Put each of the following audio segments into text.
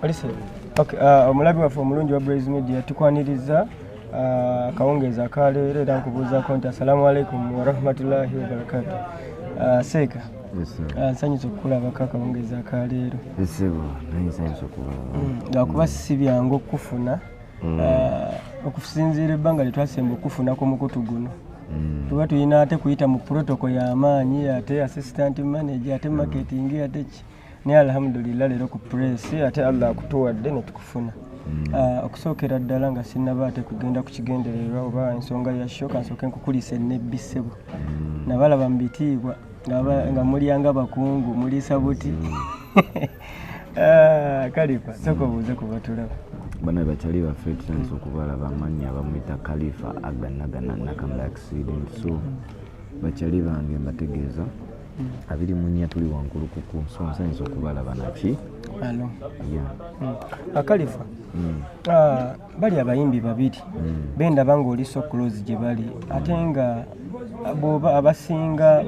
Alise. Okay, omulabi waffe omulungi wa Blaze Media tukwaniriza kawungeza akaleero era nkubuuzaako nti assalamu alaikum warahmatullahi wabarakatuh. Seeka. Yes, nsanyusa okukulabako akawungeza akaleero. Esebo, nsanyusa okukulaba. Lwakuba si byangu okufuna okusinziira ebbanga lye twasemba okufuna ku mukutu guno. Tuba tulina ate kuyita mu protocol y'amaanyi ate assistant manager ate marketing ate ki. Naye alhamdulillah leero ku press ate Allah akutuwadde ne tukufuna. Okusookera ddala nga sinnaba ate kugenda ku kigendererwa oba ensonga ya shoka nsooke nkukulisa ennebbi ssebo. Nabalaba mu bitiibwa nga mulyanga bakungu mulisa buti. Kalifa sooka obuuze ku batulaba. Bana bakyali baffe tutandise okubalaba amannya bamuyita Khalifa Aganagana Nakamula accident. So bakyali bange mbategeeza abiri munnya tuli wankulu kuku so nsanyusa okubalaba naki. Alo. Yeah. Khalifa. Bali abayimbi babiri bendaba ng'oli so close gye bali ate nga bw'oba abasinga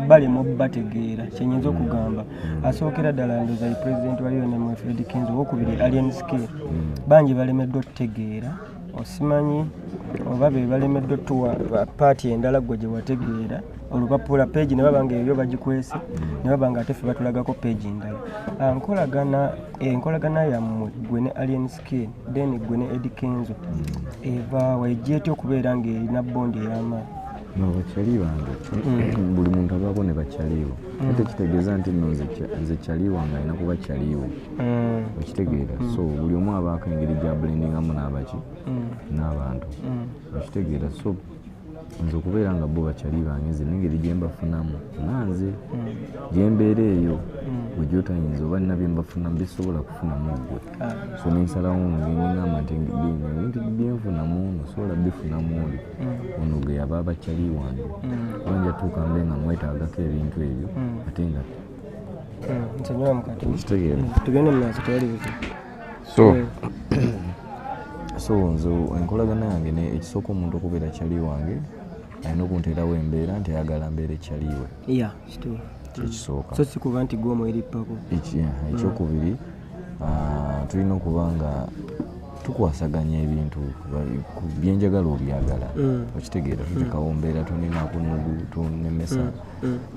bali mu bategeera kyenyinza okugamba asookera ddala ndoza ye president wa UNM Fred Kinzo owokubiri Alien Skill bangi balemeddwa otutegeera osimanyi oba be balemeddwa tuwa paati endala gwe gye wategeera olupapula page ne babanga ebyo bagikwese ne babanga ate ffe batulagako page endala enkolagana yammwe gwe ne Alien Skill then gwe ne Eddie Kenzo eva wejjeetya okubeera ng'erina bondi ey'amaanyi. No, bakyali bange buli muntu abaako ne bakyaliwo ate kitegeeza nti nno nze kyaliwo nga alina kuba kyaliwo okitegeera so buli omu abaako engeri gya blendingamu n'abaki n'abantu okitegeera so nze okubeera nga bo bakyali bange nze n'engeri gye mbafunamu nanze gye mbeera eyo bwe gyotayinza oba nina bye mbafunamu bisobola kufunamu ggwe so nensalawo ngengamba nti ebintu byenfunamu ono sobola bifunamu oli ono gwe yaba bakyali wange oba njatuuka mbe nga mwetaagako ebintu ebyo ate nga kitegeera tugende mu maaso tewali buzibu. So nze enkolagana yange ekisooka omuntu okubeera kyali wange alina okunteerawo embeera nti ayagala mbeera ekyaliwe ekisooka so si kuba nti gwomu erippako. Ekyokubiri tulina okuba nga tukwasaganya ebintu byenjagala obyagala okitegeera tutekawo mbeera toninaku nugu tonemesa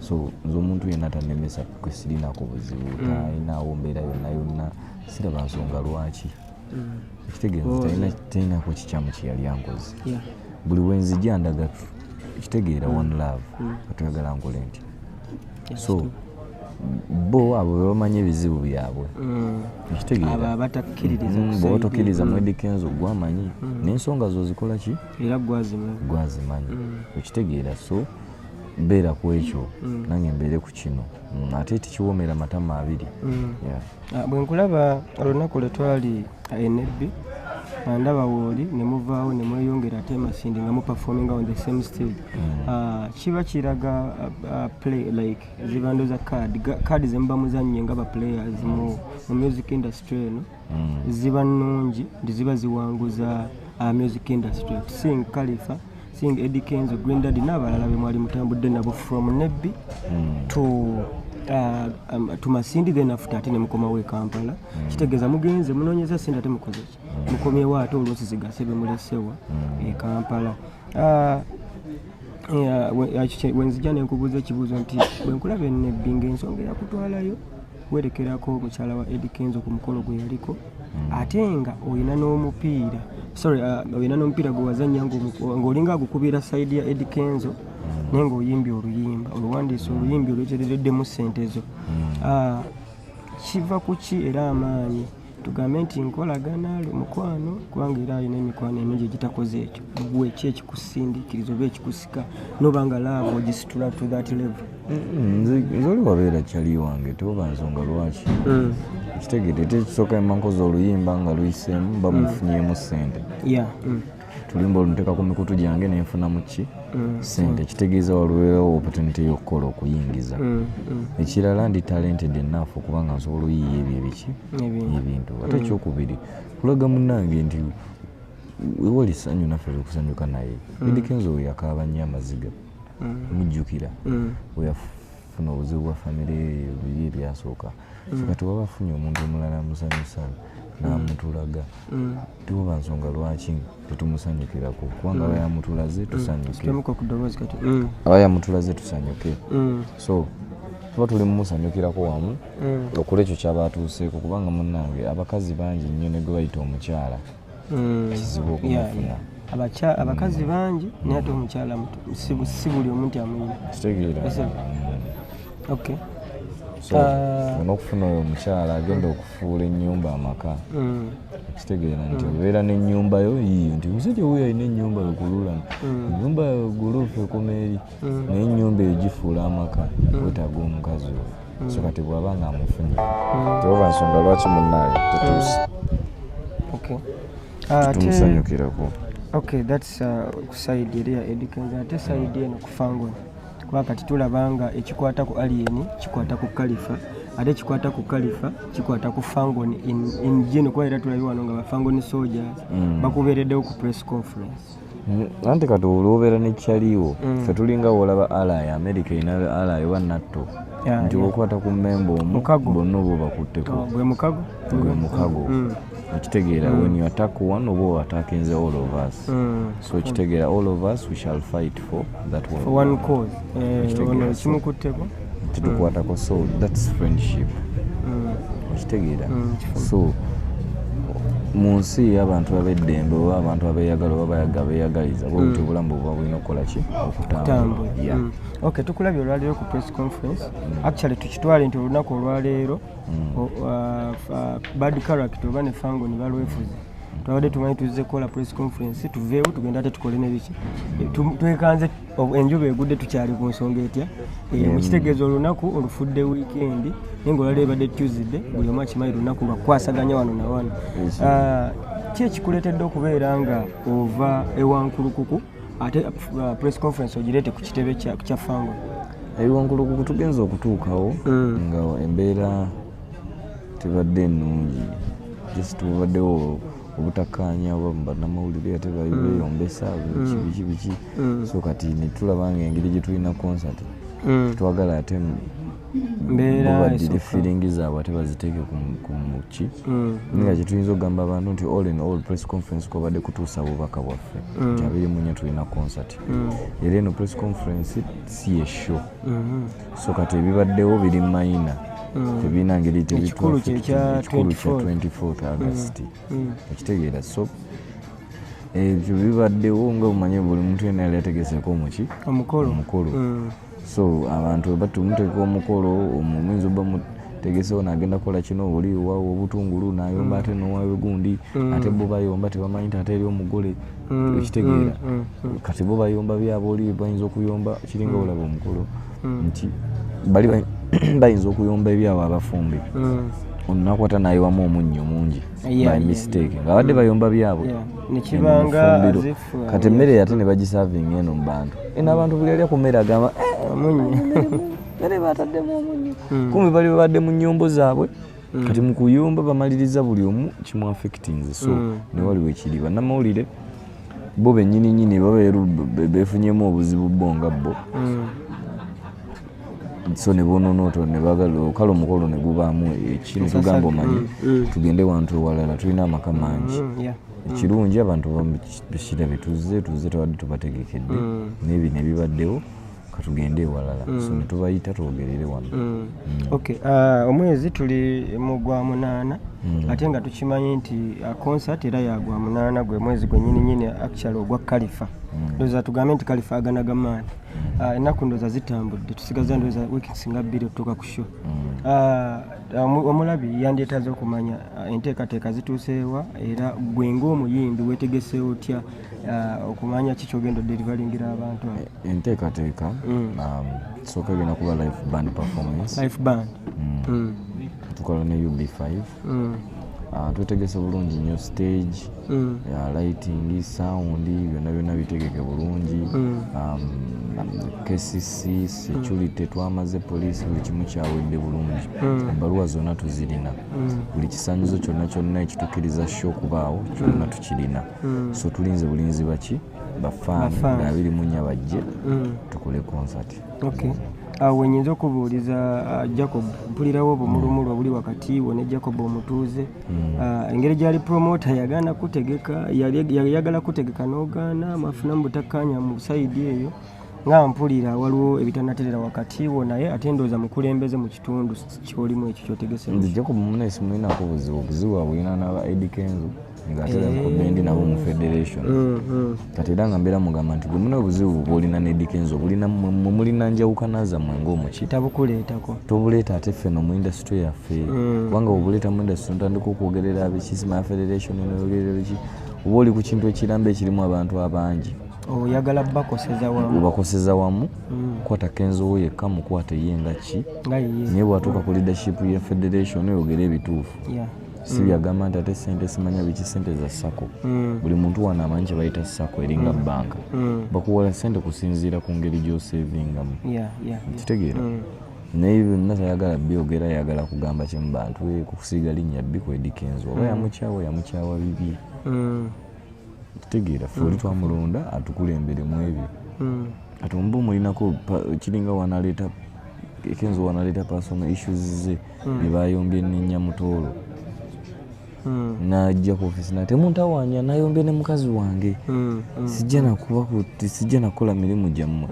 so nze omuntu yenna tanemesa kwe sirinako buzibu talinawo mbeera yonna yonna siraba nsonga lwaki ekitegeeza talinako kikyamu kyeyali ankoze buli wenzija ndaga ekitegeera one love katuyagala nkole nti so bo abo bamanyi ebizibu byabwe ekitegeera bw'oba tokkiriza mu Eddie Kenzo gwamanyi n'ensonga zo zikola ki era gwazimanyi ekitegeera so mbeera ku ekyo nange mbeere ku kino ate tekiwoomera matama abiri. Bwe nkulaba olunaku lwe twali enebbi ndaba wooli ne muvaawo ne mweyongera ate Masindi nga mu performing on the same stage kiba kiraga play like ziba ndoza card ze muba muzannye nga ba players mu music industry eno ziba nnungi ndi ziba ziwanguza music industry sing Khalifa sing Eddie Kenzo Green Daddy n'abalala be mwali mutambudde nabo from Nebbi to Masindi then after ate ne mukomawo e Kampala kitegeeza mugenze munoonyeza sente ate mukoze ki mukomyewo ate oluusi zigase be mulesewa e Kampala. Wenzija ne nkubuuza ekibuuzo nti bwe nkulaba Nebbi ng'ensonga yakutwalayo werekerako mukyala wa Eddie Kenzo ku mukolo gwe yaliko ate nga olina n'omupiira olina n'omupiira gwe wazannya ng'olinga agukubira sayidi ya Eddie Kenzo naye ng'oyimbye oluyimba oluwandiisa oluyimbi olweterereddemu ssente zo kiva ku ki era amaanyi tugambe nti nkolagana mukwano kubanga era alina emikwano emingi egitakoze ekyo gwe ki ekikusindiikiriza oba ekikusika noba nga laava ogisitula to that level. Nze oli wabeera kyali wange toba nsonga lwaki ekitegeere tekisooka emankozi oluyimba nga luyiseemu bamufunyemu ssente tulimba olunteka ku mikutu gyange nenfunamu ki ssente ekitegeeza waliwo opportunity y'okukola okuyingiza ekirala ndi talented enough okuba nga nsobola oyiiya ebyo ebiki ebintu ate ekyokubiri kulaga munnange nti wewali ssanyu naffe tukusanyuka naye Eddie Kenzo we yakaaba nnyo amaziga mujjukira we yafuna obuzibu bwa famire biri ebyasooka kati waba afunye omuntu omulala musanyusa n'amutulaga tuba nsonga lwaki tetumusanyukirako kubanga aba yamutulaze tusanyuke aba yamutulaze tusanyuke so tuba tuli mumusanyukirako wamu okula ekyo kyaba atuuseeko kubanga munnange abakazi bangi nnyo ne gwe bayita omukyala kizibu okumufuna abakazi bangi naye ate omukyala si buli omuntu amuyina kitegeera okay so onokufuna oyo omukyala agenda okufuula ennyumba amaka kitegeera nti obeera n'ennyumba yo yiyo nti musajja wuyo alina ennyumba yokululamu ennyumba guluufu ekoma eri naye ennyumba eyo gifuula amaka wetaaga omukazi oyo so kati bw'aba nga amufunye teoba nsonga lwaki munnaayo tetuusi tumusanyukirako okay that's kusaidi eri ya Edkenza ate saidi eno kufangoni kuba kati tulaba nga ekikwata ku alien kikwata ku Khalifa ate kikwata ku Khalifa kikwata ku fangoni in general kuba era tulabi wano nga bafangoni soldiers bakubeereddewo ku press conference anti kati olwobeera nekyaliwo ffe tulinga wolaba alay America ina alay wa NATO nti wokwata ku memba omu bonna oba bakutteko gwe mukago okitegeera when you attack one oba attacking all of us so okitegeera all of us we shall fight for that one for one cause ono kimukutteko tutukwatako so that's friendship okitegeera so mu nsi abantu ab'eddembe oba abantu abeeyagala oba beeyagaliza bwebutyo obulamu bwobwa bulina okukola ki okutambula okay tukulabye olwaleero ku press conference actually tukitwale nti olunaku olwaleero bad character oba ne fangoni balwefuze twabadde tumanyi tuzze kukola press conference tuveewo tugenda ate tukole nebiki twekanze enjuba egudde tukyali ku nsonga etya mukitegeeza olunaku olufudde weekend naye ngaolwaleero ebadde Tuesday buli omu akimanyi lunaku lwakwasaganya wano na wano ki ekikuleetedde okubeera nga ova ewankulukuku ate press conference ogireete ku kitebe kya fangoni ewankulukuku tugenza okutuukawo nga embeera tebadde ennungi just tubaddewo obutakkaanya oba bannamawulire ate beyombesa biki so kati netulaba nga engeri gye tulina concert twagala ate babaddire feeling zaabwe ate baziteeke ku muki nga kyetuyinza okugamba abantu nti all in all press conference kwabadde kutuusa bubaka bwaffe nti abirimunya tulina concert era eno press conference si eshow so kati ebibaddewo biri mayina tebirina ngeri ekikulu kya 24th August okitegeera so ebyo bibaddewo nga bumanye buli muntu yena yali ategeseeko omukolo so abantu batumuteeka omukolo omumwinzi oba mutegesewo nagenda kukola kino oli waawo obutungulu nayomba ate nowawe gundi ate bo bayomba tebamanyi nti ate eri omugole ekitegeera kati bo bayomba byabo oli bayinza okuyomba kiringa olaba omukolo nti bali bayinza okuyomba ebyabo abafumbi onakwata nayiwamu omunnyo mungi by mistake nga badde bayomba byabwe nekibanga kati emmere ate ne bagisavinga eno mu bantu eno abantu buli alya ku mmere agamba mmere bataddemu omunnyo kumbe bali babadde mu nnyombo zaabwe kati mu kuyomba bamaliriza buli omu kimu affectinze so ne waliwo ekiri bannamawulire bo bennyini babeeru beefunyemu obuzibu bo nga bo so ne bonoonoto ne bagala kale omukolo ne gubaamu ekino tugamba omanyi tugende wantu ewalala tulina amaka mangi ekirungi abantu bakirabye tuzze tubadde tubategekedde n'ebyo ebibaddewo katugende ewalala so ne tubayita twogerere wano okay omwezi tuli mu gwa 8 ate nga tukimanyi nti concert era yagwa 8 gwe mwezi gwennyini actually ogwa Khalifa ndoza tugambe nti Khalifa aganaga maani ennaku ndoza zitambudde tusigaza ndoza wiki singa 2 okutuuka ku show omulabi yandyetaze okumanya enteekateeka zituuseewa era gwe ng'omuyimbi weetegeseewo otya okumanya kikyogenda delivalingira abantu enteekateeka sooka egenda kuba live band performance tukola ne UB5 twetegese bulungi nnyo stage lighting sound byonna bitegeke bulungi KCC security twamaze police buli kimu kyawedde bulungi ebbaluwa zonna tuzirina buli kisanyizo kyonna ekitukkiriza show kubaawo kyonna tukirina so tulinze bulinzi baki bafaani 24 bajje tukole concert okay wenyinza okubuuliza Jacob mpulirawo obumulumulu obuli wakati wo ne Jacob omutuuze engeri gyali promota yagaana kutegeka yagala kutegeka n'ogaana mwafuna mubutakkanya mu sayidi eyo nga mpulira waliwo ebitanaterera wakati wo naye ate ndowooza mukulembeze mu kitundu kyolimu ekyo kyotegese Jacob munesi mulinako obuzibu abulina n'aba Eddie Kenzo ng'atera ku bendi nabo mu federation kati era nga mbeera mugamba nti gwe muna obuzibu bw'olina ne Eddie Kenzo mulina njawukanaza mwe ng'omuki tabukuleetako tobuleeta ate ffe no mu industry yaffe kubanga obuleeta mu industry ntandika okwogerera abekisima ya federation n'ogerera biki oba oli ku kintu ekiramba ekirimu abantu abangi oyagala bakoseza wamu obakoseza wamu kwata Kenzo wo yekka mukwate ye nga ki naye bw'atuuka ku leadership ya federation oyogera ebituufu si byagamba nti ate sente simanya biki sente za sako buli muntu wano amanyi kye bayita sako eringa banka bakuwola sente kusinziira ku ngeri gy'osevingamu kitegeera naye byonna tayagala byogera yagala kugamba kimu bantu kukusiiga linnya bbi ku Eddie Kenzo oba yamukyawa bibi kitegeera ffe oli twamulonda atukulemberemu ebyo ati omuba omulinako kiringa wanaleeta Kenzo wanaleeta personal issues ze bye bayombye n'ennya mutoolo najja ku ofisi na temuntawanya nayombye ne mukazi wange sijja nakuba kuti sijja nakola mirimu gyammwe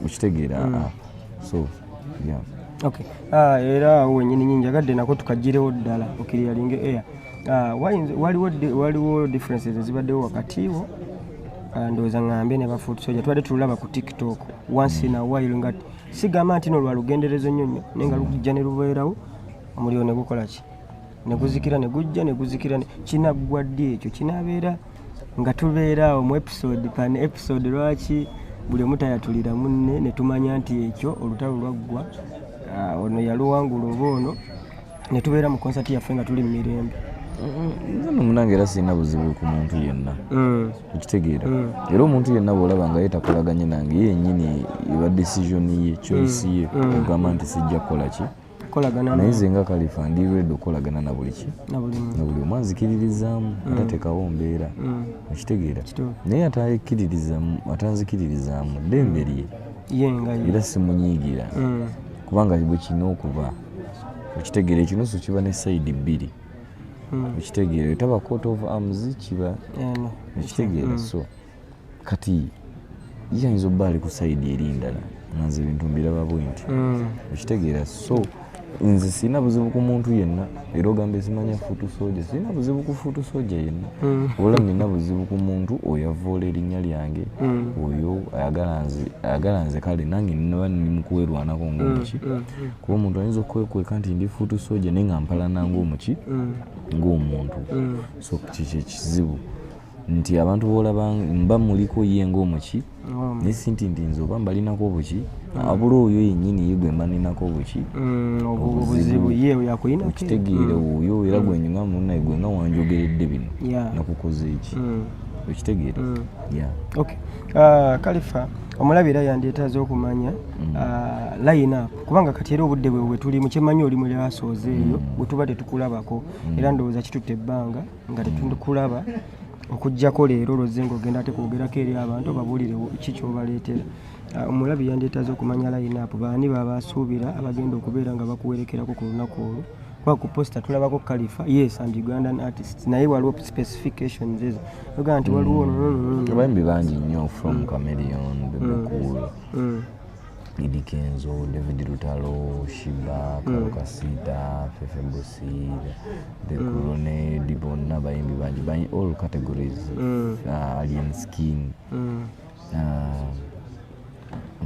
okitegeera so yeah okay era wenyini njyagadde nako tukagirewo ddala okiriyalinge air waliwo differences ezibaddewo wakati wo ndowooza ŋŋambe ne bafuuti soja tubadde tulaba ku TikTok once in a while nga sigamba nti no lwa lugenderezo nnyo nnyo naye nga lugijja ne lubeerawo omuliro ne gukola ki ne guzikira ne gujja ne guzikira kinaggwa ddi ekyo kinaabeera nga tubeeraawo mu episode pan episode lwaki buli omu tayatulira munne ne tumanya nti ekyo olutalo lwaggwa ono yaluwangula oba ono ne tubeera mu konsati yaffe nga tuli mu mirembe nze munange era sirina buzibu ku muntu yenna okitegeera era omuntu yenna bw'olaba nga yetakolaganye nange yennyini eba decision ye choice ye ogamba nti sijja kukola ki naye nze nga Kalifa ndi ready okukolagana na buli ki na buli omu anzikiririzaamu atatekawo mbeera okitegeera naye atanzikiririzaamu ddembe lye era simunyiigira kubanga bwe kina okuba okitegeera ekinusu kiba ne sayidi bbiri okitegeera etaba coat of arms kiba okitegeera so kati yayinza obba ali ku sayidi eri ndala nanze ebintu mbiraba bwenti okitegeera so nze sirina buzibu ku muntu yenna era ogambe simanya fuutu soja sirina buzibu ku fuutu soja yenna ola nina buzibu ku muntu oyo avoola erinnya lyange oyo ayagala nze kale nange naba nimukuwerwanako ng'omuki kuba omuntu ayinza okwekweka nti ndi fuutu soja naye nga mpalana ng'omuki ng'omuntu so kiki ekizibu nti abantu boolaba mba muliko ye ng'omuki naye si nti nze oba mbalinako obuki abula oyo yennyini ye gwe mbaninako obuki obuzibu ye yakulinako okitegeere oyo era gwenyuga munnaye gwe nga wanjogeredde bino nakukoze eki okitegeere Kalifa omulabira yandyetaaza okumanya line up kubanga kati era obudde bwe tulimu kyemanyi oli mu lyasooze eyo bwe tuba tetukulabako era ndowooza kitutte ebbanga nga tetukulaba okujjako leero loze ng'ogenda ate kwogerako eri abantu babuulire ki kyobaleetera omulabi yandyetaaza okumanya line up baani babasuubira abagenda okubeera nga bakuwerekerako ku lunaku olwo kuba ku posta tulabako Kalifa yes and Ugandan artists naye waliwo specifications ezo ogaa nti waliwo abayimbi bangi nnyo from Chameleon Bebekul Eddie Kenzo, David Lutalo, Shiba, Karokasita, Fefe Bosir, The Corone, Dibon, Nabayimbi bangi all categories Alien Skin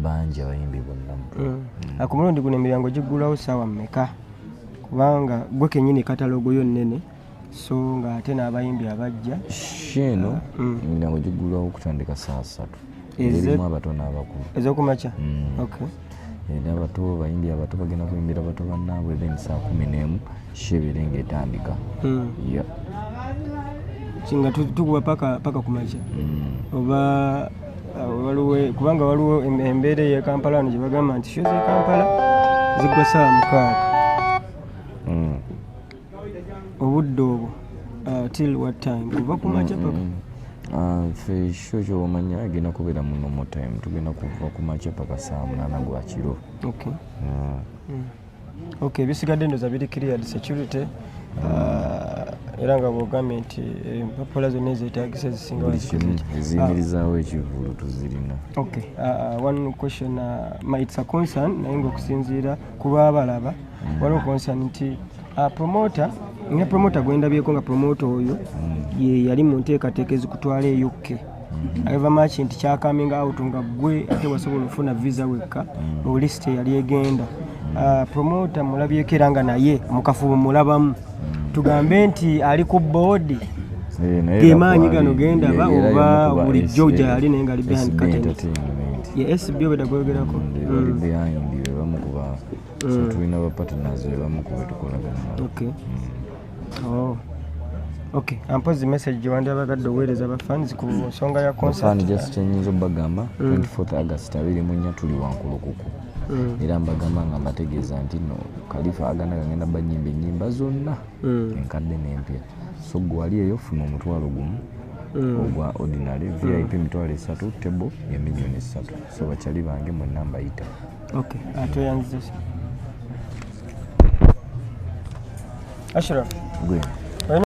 bangi abayimbi bonna ku mulundi guno emirango giggulawo ssaawa mmeka kubanga gwe kennyini katalogo yo nnene so nga ate n'abayimbi abajja sheeno emirango giggulawo okutandika saa 3 erimu abato n'abakulu ez'okumakya abato bayimbi abato bagenda kuyimbira abato bannaabwe then saa 11 shebere ng'etandika kinga tukuba paka kumakya oba waliwo kubanga waliwo embeera eya Kampala wano gye bagamba nti sho z'e Kampala ziggwa ssaawa 6 obudde obwo till what time kuva kumakya paka ffe show kyomanya agenda kubeera mu normal time tugenda kuva ku makya paka saa 8 gwa kiro. Okay, ebisigadde ndoza biri cleared security era nga bwogambye nti empapula zonna ezeetagisa zisinga eziyimirizaawo ekivulu tuzirina. Okay, one question, it's a concern naye ngaokusinziira ku lwabalaba waliwo concern nti promoter ne promoter gwendabyeko nga promoter oyo ye yali mu nteekateeka ezikutwala eyukke ava mach nti kyakaminga out nga gwe ate wasobola okufuna visa wekka mu list yali egenda. Promoter mulabyeko era nga naye mukafubo mulabamu tugambe nti ali ku board gemaanyi gano gendaba oba bulijjo gyali naye nga ali behind curtain. SB obedda gwogerako bamukuba tulina bapartners bamukuba tukolagana. Okay, ampozi message gye abagadde oweereza abafans ku nsonga ya concert. Just kyenyinza obbagamba 24 August 24 tuli wankulukuku era mbagamba nga mbategeeza nti no Khalifa agenda gagenda banyimba ennyimba zonna enkadde n'empya, so gwe wali eyo funa omutwalo gumu ogwa ordinary, VIP emitwalo 3, table ya millioni 3, so bakyali bange mwenna mbayita. Okay, atoyanziza Ashraf. Gwe